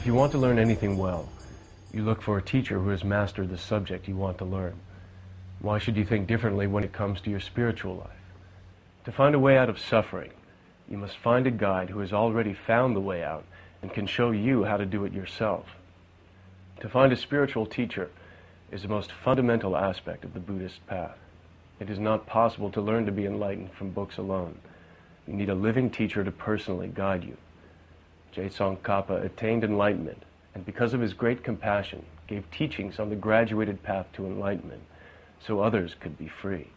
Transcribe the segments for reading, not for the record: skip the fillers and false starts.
If you want to learn anything well, you look for a teacher who has mastered the subject you want to learn. Why should you think differently when it comes to your spiritual life? To find a way out of suffering, you must find a guide who has already found the way out and can show you how to do it yourself. To find a spiritual teacher is the most fundamental aspect of the Buddhist path. It is not possible to learn to be enlightened from books alone. You need a living teacher to personally guide you. Tsongkhapa attained enlightenment, and because of his great compassion, gave teachings on the graduated path to enlightenment, so others could be free.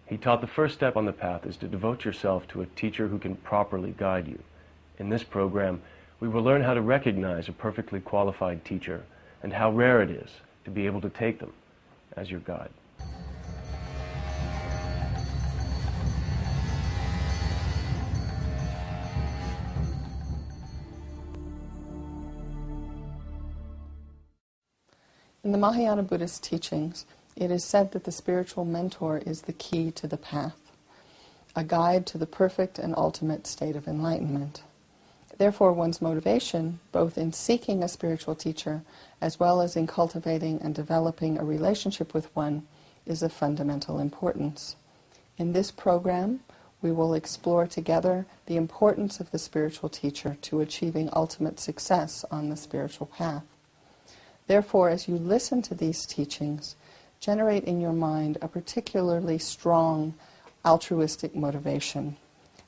He taught the first step on the path is to devote yourself to a teacher who can properly guide you. In this program, we will learn how to recognize a perfectly qualified teacher and how rare it is to be able to take them as your guide. In the Mahayana Buddhist teachings, it is said that the spiritual mentor is the key to the path, a guide to the perfect and ultimate state of enlightenment. Therefore, one's motivation, both in seeking a spiritual teacher as well as in cultivating and developing a relationship with one, is of fundamental importance. In this program, we will explore together the importance of the spiritual teacher to achieving ultimate success on the spiritual path. Therefore, as you listen to these teachings, generate in your mind a particularly strong altruistic motivation,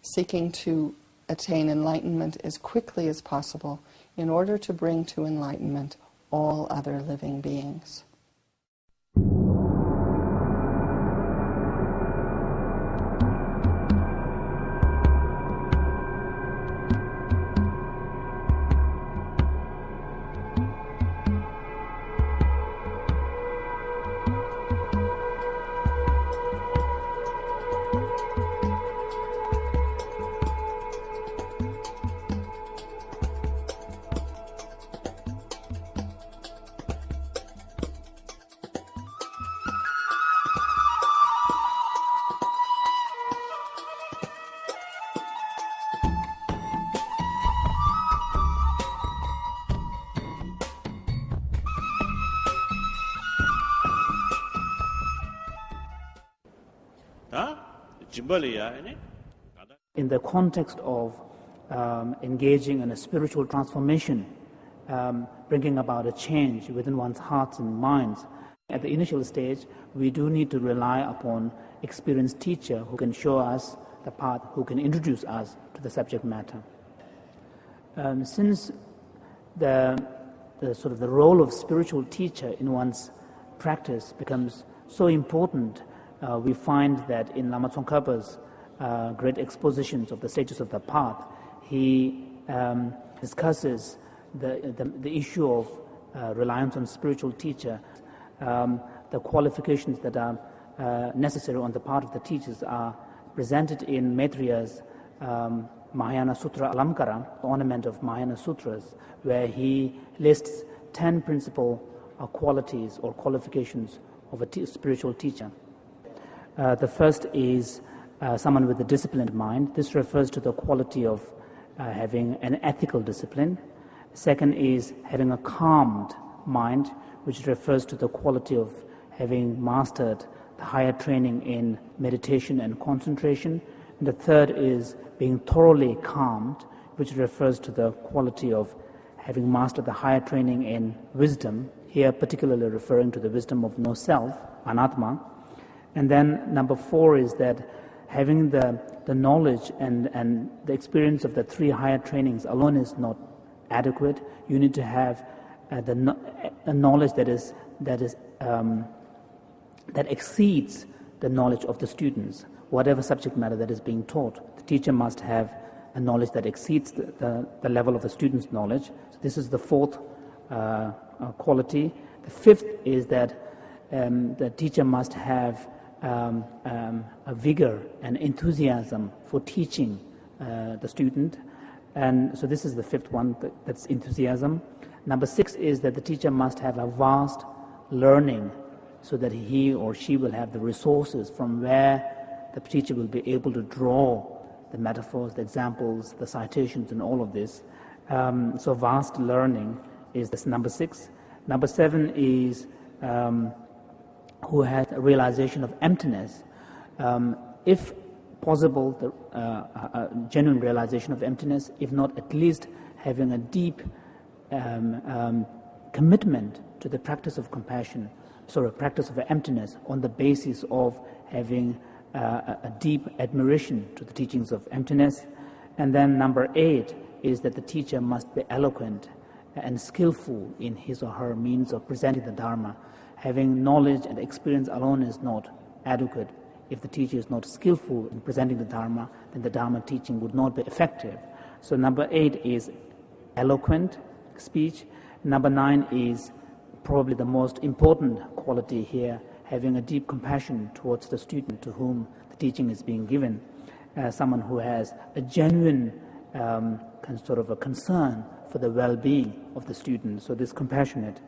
seeking to attain enlightenment as quickly as possible in order to bring to enlightenment all other living beings. In the context of engaging in a spiritual transformation, bringing about a change within one's hearts and minds, at the initial stage, we do need to rely upon experienced teacher who can show us the path, who can introduce us to the subject matter. Since the role of spiritual teacher in one's practice becomes so important, we find that in Lama Tsongkhapa's great expositions of the stages of the path, he discusses the issue of reliance on spiritual teacher. The qualifications that are necessary on the part of the teachers are presented in Maitriya's Mahayana Sutra Alamkara, ornament of Mahayana Sutras, where he lists 10 principal qualities or qualifications of a spiritual teacher. The first is someone with a disciplined mind. This refers to the quality of having an ethical discipline. Second is having a calmed mind, which refers to the quality of having mastered the higher training in meditation and concentration. And the third is being thoroughly calmed, which refers to the quality of having mastered the higher training in wisdom, here particularly referring to the wisdom of no self, anatma. And then number 4 is that having the knowledge and the experience of the 3 higher trainings alone is not adequate. You need to have a knowledge that exceeds the knowledge of the students. Whatever subject matter that is being taught, the teacher must have a knowledge that exceeds the level of the student's knowledge. So this is the 4th quality. The 5th is that the teacher must have a vigor and enthusiasm for teaching the student. And so this is the 5th one, that's enthusiasm. Number 6 is that the teacher must have a vast learning so that he or she will have the resources from where the teacher will be able to draw the metaphors, the examples, the citations and all of this. So vast learning is this number 6. Number 7 is who has a realization of emptiness. If possible, a genuine realization of emptiness, if not at least having a deep commitment to the practice of compassion, practice of emptiness on the basis of having a deep admiration to the teachings of emptiness. And then number 8 is that the teacher must be eloquent and skillful in his or her means of presenting the Dharma. Having knowledge and experience alone is not adequate. If the teacher is not skillful in presenting the Dharma, then the Dharma teaching would not be effective. So number 8 is eloquent speech. Number 9 is probably the most important quality here, having a deep compassion towards the student to whom the teaching is being given. Someone who has a genuine sort of a concern for the well-being of the student. So this compassionate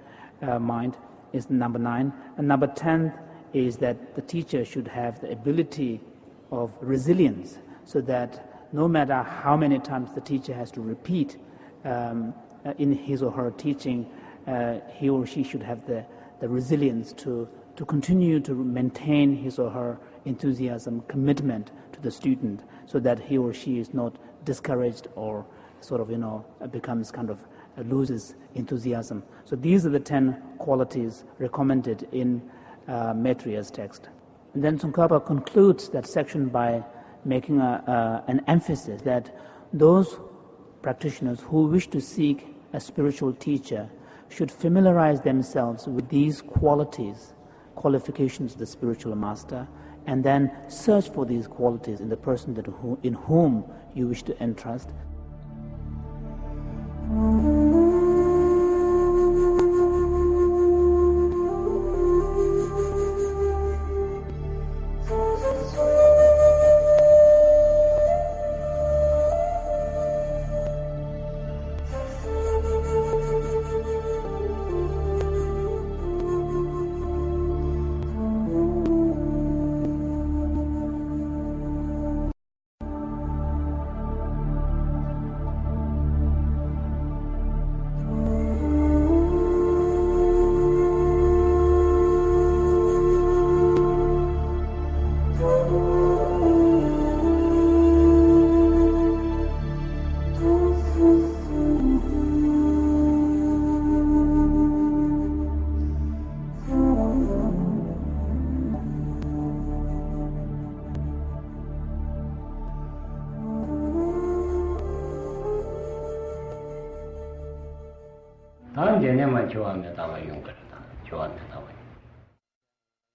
mind is number 9. And number 10 is that the teacher should have the ability of resilience, so that no matter how many times the teacher has to repeat in his or her teaching, he or she should have the resilience to continue to maintain his or her enthusiasm, commitment to the student, so that he or she is not discouraged or becomes loses enthusiasm. So these are the 10 qualities recommended in Maitriya's text. And then Tsongkhapa concludes that section by making an emphasis that those practitioners who wish to seek a spiritual teacher should familiarize themselves with these qualifications of the spiritual master, and then search for these qualities in the person in whom you wish to entrust.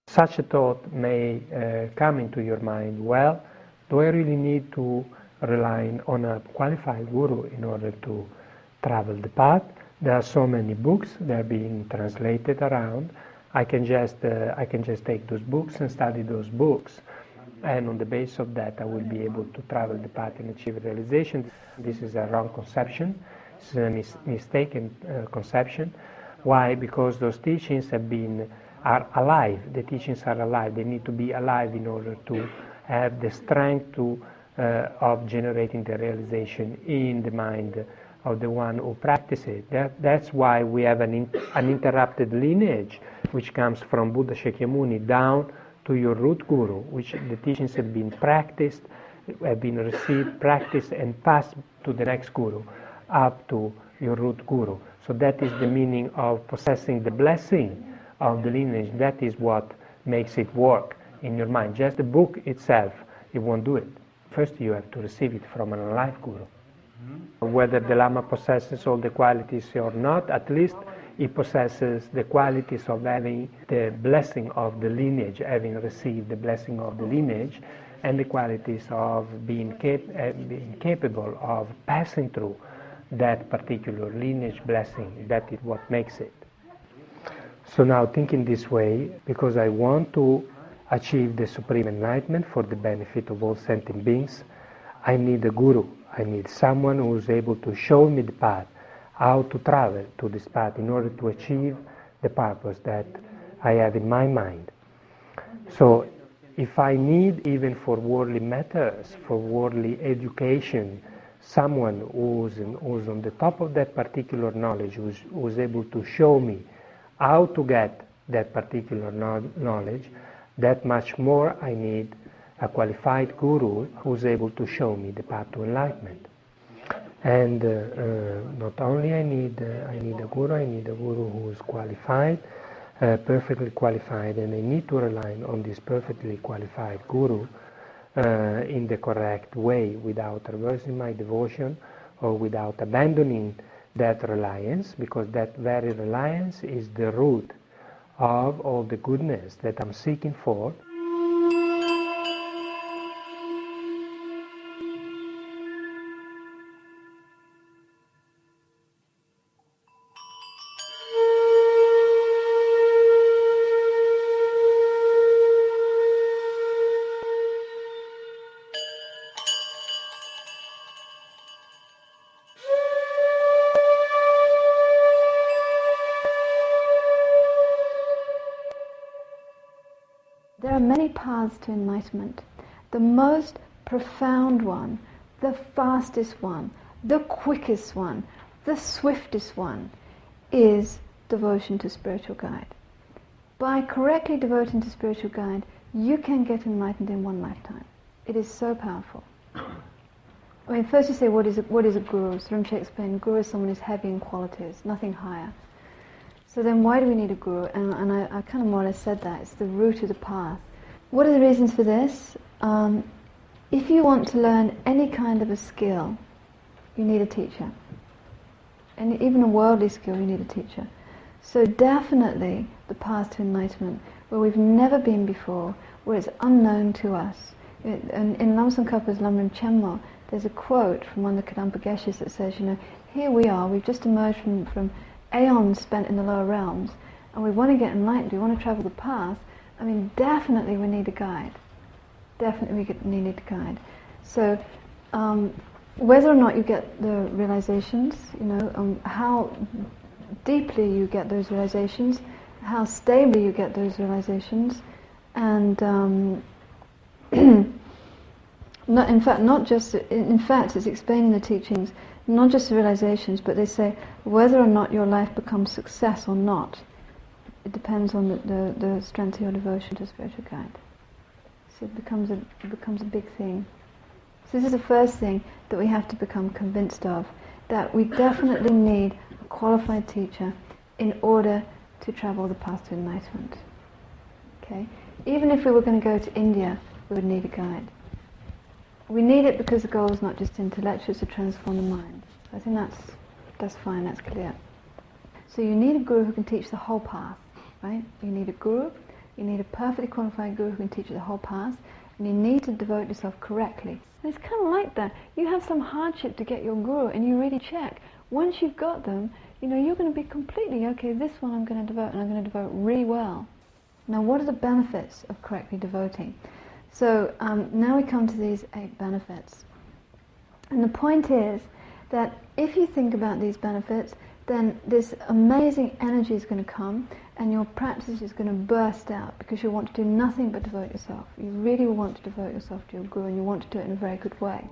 Such a thought may come into your mind, well, do I really need to rely on a qualified guru in order to travel the path? There are so many books, they're being translated around. I can just take those books and study those books, and on the basis of that I will be able to travel the path and achieve realization. This is a wrong conception, it's a mistaken conception. Why? Because those teachings are alive. The teachings are alive. They need to be alive in order to have the strength of generating the realization in the mind of the one who practices it. That's why we have an uninterrupted lineage which comes from Buddha Shakyamuni down to your root guru, which the teachings have been practiced, have been received, practiced, and passed to the next guru, up to your root guru. So that is the meaning of possessing the blessing of the lineage. That is what makes it work in your mind. Just the book itself, it won't do it. First you have to receive it from an alive guru. Whether the Lama possesses all the qualities or not, at least he possesses the qualities of having the blessing of the lineage, having received the blessing of the lineage, and the qualities of being capable of passing through that particular lineage blessing. That is what makes it. So now, thinking this way, because I want to achieve the supreme enlightenment for the benefit of all sentient beings, I need a guru. I need someone who is able to show me the path, how to travel to this path in order to achieve the purpose that I have in my mind. So if I need, even for worldly matters, for worldly education, someone who's on the top of that particular knowledge, who's able to show me how to get that particular knowledge, that much more I need a qualified guru who's able to show me the path to enlightenment. And not only I need a guru who is qualified, perfectly qualified, and I need to rely on this perfectly qualified guru in the correct way, without reversing my devotion or without abandoning that reliance, because that very reliance is the root of all the goodness that I'm seeking for. There are many paths to enlightenment. The most profound one, the fastest one, the quickest one, the swiftest one is devotion to spiritual guide. By correctly devoting to spiritual guide, you can get enlightened in one lifetime. It is so powerful. I mean, first you say, what is a guru? Rinpoche explained, guru is someone who's heavy in qualities, nothing higher. So then why do we need a guru? And I kind of more or less said that. It's the root of the path. What are the reasons for this? If you want to learn any kind of a skill, you need a teacher. And even a worldly skill, you need a teacher. So definitely the path to enlightenment, where we've never been before, where it's unknown to us. In Lama Tsongkhapa's Lamrim Chenmo, there's a quote from one of the Kadampa Geshes that says, here we are, we've just emerged from aeons spent in the lower realms, and we want to get enlightened, we want to travel the path. I mean, definitely we need a guide. Definitely we need a guide. So, whether or not you get the realizations, how deeply you get those realizations, how stably you get those realizations, and in fact, it's explaining the teachings, not just the realizations, but they say whether or not your life becomes success or not, it depends on the strength of your devotion to spiritual guide. So it becomes a big thing. So this is the first thing that we have to become convinced of, that we definitely need a qualified teacher in order to travel the path to enlightenment. Okay? Even if we were going to go to India, we would need a guide. We need it because the goal is not just intellectual, it's to transform the mind. So I think that's fine, that's clear. So you need a guru who can teach the whole path, right? You need a guru, you need a perfectly qualified guru who can teach you the whole path, and you need to devote yourself correctly. And it's kind of like that. You have some hardship to get your guru, and you really check. Once you've got them, you're going to be completely, okay, this one I'm going to devote, and I'm going to devote really well. Now, what are the benefits of correctly devoting? So now we come to these 8 benefits. And the point is that if you think about these benefits, then this amazing energy is going to come, and your practice is going to burst out, because you want to do nothing but devote yourself. You really want to devote yourself to your guru, and you want to do it in a very good way.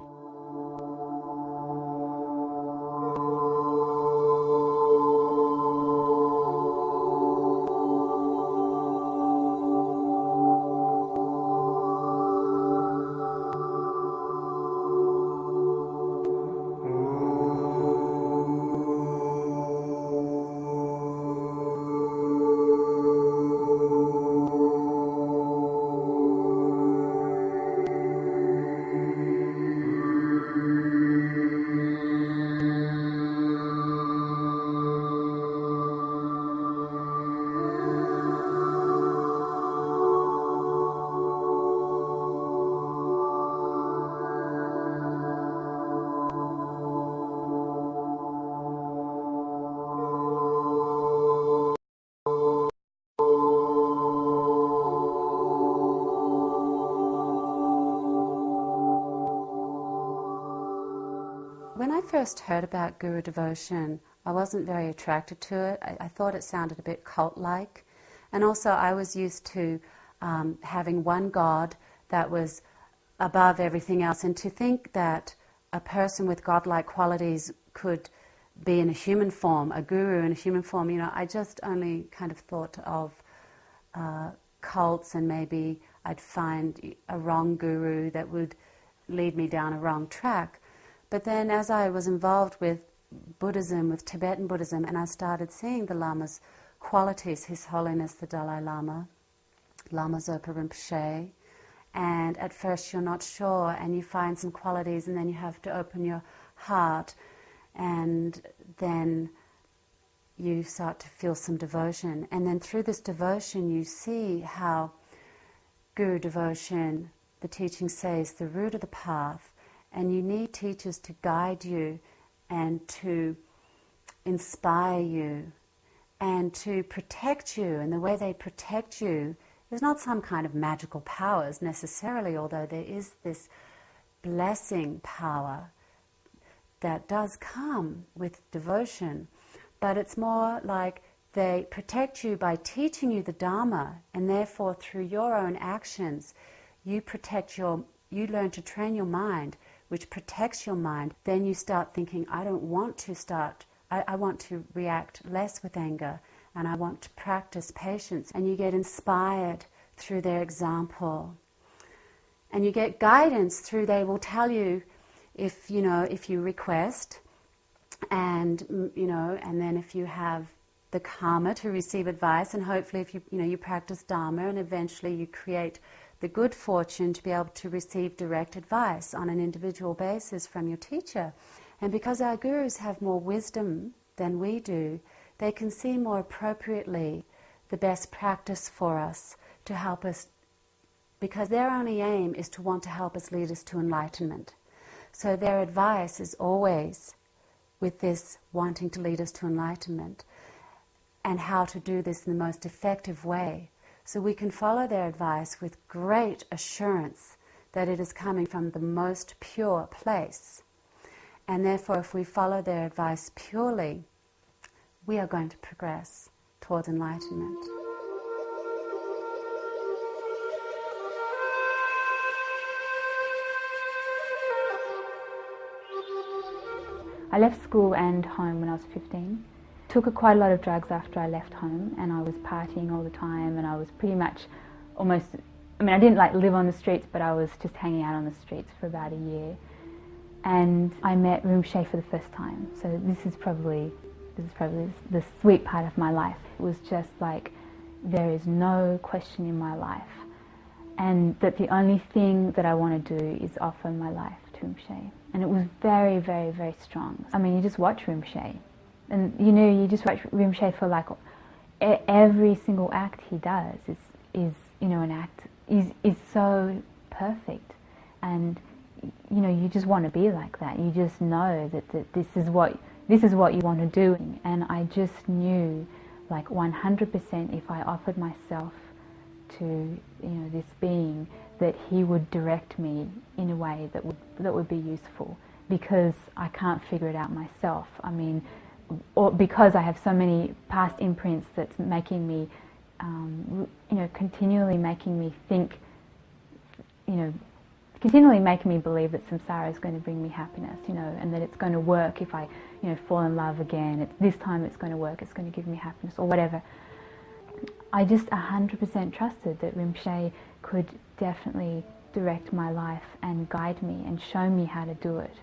When I first heard about Guru devotion, I wasn't very attracted to it. I thought it sounded a bit cult-like. And also I was used to having one God that was above everything else, and to think that a person with godlike qualities could be in a human form, a guru in a human form. You know, I just only kind of thought of cults, and maybe I'd find a wrong guru that would lead me down a wrong track. But then as I was involved with Buddhism, with Tibetan Buddhism, and I started seeing the Lama's qualities, His Holiness the Dalai Lama, Lama Zopa Rinpoche, and at first you're not sure and you find some qualities, and then you have to open your heart, and then you start to feel some devotion. And then through this devotion you see how Guru devotion, the teaching says, the root of the path, and you need teachers to guide you and to inspire you and to protect you. And the way they protect you is not some kind of magical powers necessarily, although there is this blessing power that does come with devotion, but it's more like they protect you by teaching you the Dharma, and therefore through your own actions you learn to train your mind, which protects your mind. Then you start thinking, I want to react less with anger, and I want to practice patience. And you get inspired through their example. And you get guidance through, they will tell you if you request, and and then if you have the karma to receive advice, and hopefully if you practice Dharma, and eventually you create the good fortune to be able to receive direct advice on an individual basis from your teacher. And because our gurus have more wisdom than we do, they can see more appropriately the best practice for us to help us, because their only aim is to want to help us, lead us to enlightenment. So their advice is always with this wanting to lead us to enlightenment, and how to do this in the most effective way. So we can follow their advice with great assurance that it is coming from the most pure place. And therefore, if we follow their advice purely, we are going to progress towards enlightenment. I left school and home when I was 15. Took quite a lot of drugs after I left home, and I was partying all the time, and I was pretty much almost, I didn't live on the streets, but I was just hanging out on the streets for about a year. And I met Rinpoche for the first time. So this is probably the sweet part of my life. It was just like, there is no question in my life, and that the only thing that I want to do is offer my life to Rinpoche. And it was very, very, very strong. You just watch Rinpoche, and you just watch Rinpoche for every single act he does is an act is so perfect, and you just want to be like that. You just know that this is what you want to do. And I just knew 100% if I offered myself to this being, that he would direct me in a way that would be useful, because I can't figure it out myself. Or because I have so many past imprints that's making me, continually making me think, continually making me believe that samsara is going to bring me happiness, and that it's going to work if I, fall in love again. This time it's going to work, it's going to give me happiness, or whatever. I just 100% trusted that Rinpoche could definitely direct my life and guide me and show me how to do it.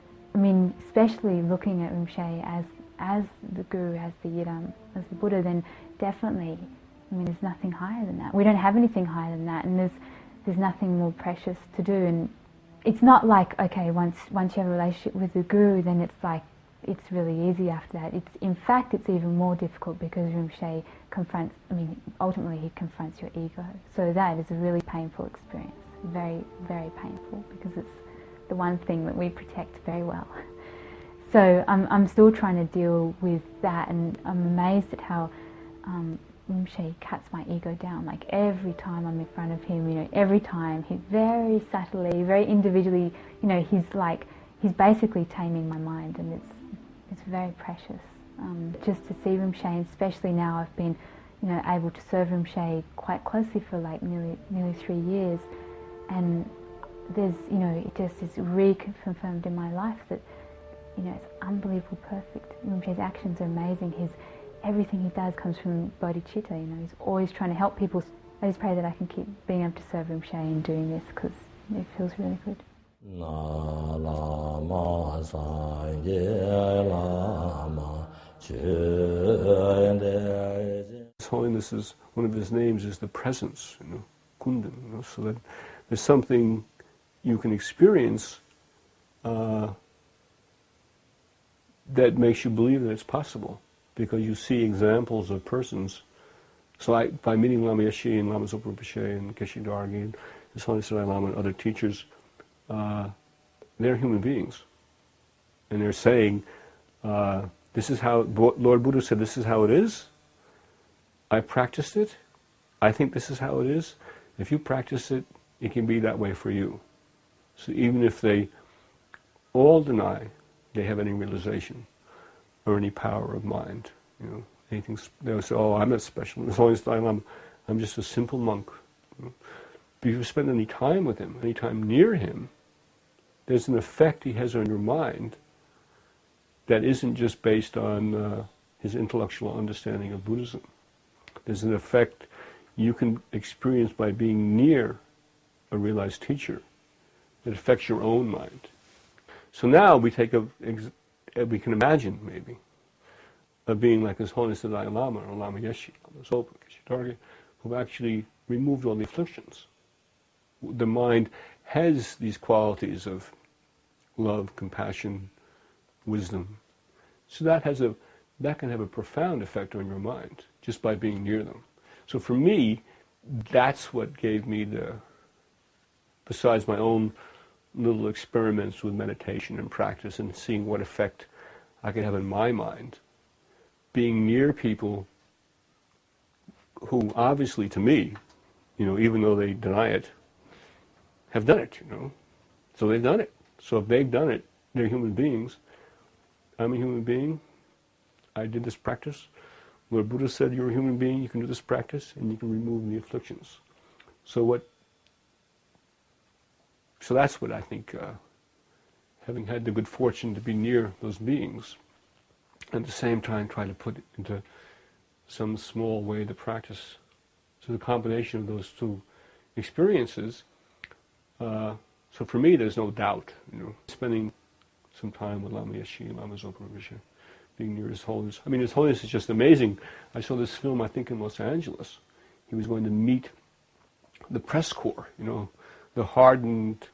Especially looking at Rinpoche as the Guru, as the Yidam, as the Buddha, then definitely, there's nothing higher than that. We don't have anything higher than that, and there's nothing more precious to do. And it's not like, okay, once you have a relationship with the Guru, then it's really easy after that. In fact, it's even more difficult, because Rinpoche ultimately he confronts your ego. So that is a really painful experience, very, very painful, because it's the one thing that we protect very well. So I'm still trying to deal with that, and I'm amazed at how Rinpoche cuts my ego down. Every time I'm in front of him, every time, he very subtly, very individually, he's basically taming my mind, and it's very precious. Just to see Rinpoche, and especially now I've been, able to serve Rinpoche quite closely for nearly 3 years, and there's, you know, it just is reconfirmed in my life that, you know, it's unbelievable perfect. Rinpoche's actions are amazing. Everything he does comes from bodhicitta, you know, he's always trying to help people. I just pray that I can keep being able to serve Rinpoche in doing this, because it feels really good. His Holiness is, one of his names is the presence, you know, Kundan, you know, so that there's something you can experience that makes you believe that it's possible, because you see examples of persons. So by meeting Lama Yeshe and Lama Zopa Rinpoche and Geshe Dargi and His Holiness Dalai Lama and other teachers, they're human beings. And they're saying, this is how, Lord Buddha said, this is how it is. I practiced it. I think this is how it is. If you practice it, it can be that way for you. So even if they all deny they have any realization or any power of mind, you know, anything, they'll say, oh, I'm not special. As long as I'm just a simple monk. You know? But if you spend any time with him, any time near him, there's an effect he has on your mind that isn't just based on his intellectual understanding of Buddhism. There's an effect you can experience by being near a realized teacher that affects your own mind. So now we take we can imagine maybe of being like His Holiness the Dalai Lama or Lama Yeshe, Lama Zopa, Geshe Dargi, who've actually removed all the afflictions. The mind has these qualities of love, compassion, wisdom. So that can have a profound effect on your mind just by being near them. So for me, that's what gave me besides my own little experiments with meditation and practice and seeing what effect I could have in my mind, being near people who obviously to me, you know, even though they deny it, have done it, you know. So they've done it. So if they've done it, they're human beings. I'm a human being. I did this practice. Lord Buddha said you're a human being, you can do this practice, and you can remove the afflictions. So that's what I think, having had the good fortune to be near those beings, and at the same time try to put it into some small way to practice. So the combination of those two experiences, so for me there's no doubt, you know, spending some time with Lama Yeshe, Lama Zopa Rinpoche, being near His Holiness. I mean, His Holiness is just amazing. I saw this film, I think in Los Angeles. He was going to meet the press corps, you know, the hardened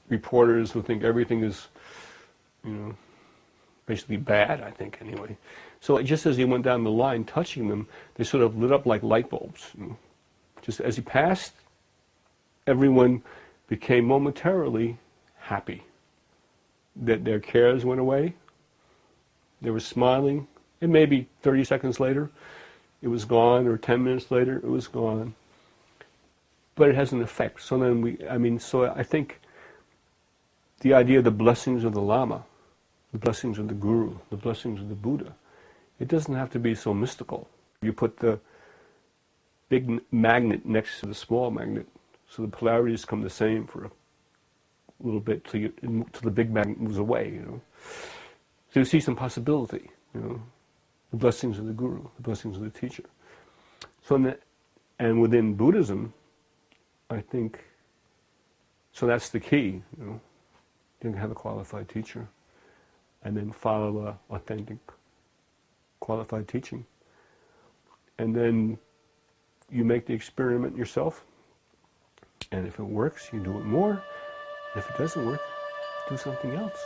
reporters who think everything is, you know, basically bad, I think, anyway. So just as he went down the line touching them, they sort of lit up like light bulbs. You know. Just as he passed, everyone became momentarily happy that their cares went away. They were smiling, and maybe 30 seconds later, it was gone, or 10 minutes later, it was gone. But it has an effect. So then so I think the idea of the blessings of the Lama, the blessings of the Guru, the blessings of the Buddha, it doesn't have to be so mystical. You put the big magnet next to the small magnet, so the polarities come the same for a little bit till the big magnet moves away, you know. So you see some possibility, you know, the blessings of the Guru, the blessings of the teacher. So and within Buddhism, I think, so that's the key, you know. You can have a qualified teacher, and then follow a authentic, qualified teaching. And then you make the experiment yourself, and if it works, you do it more. If it doesn't work, do something else.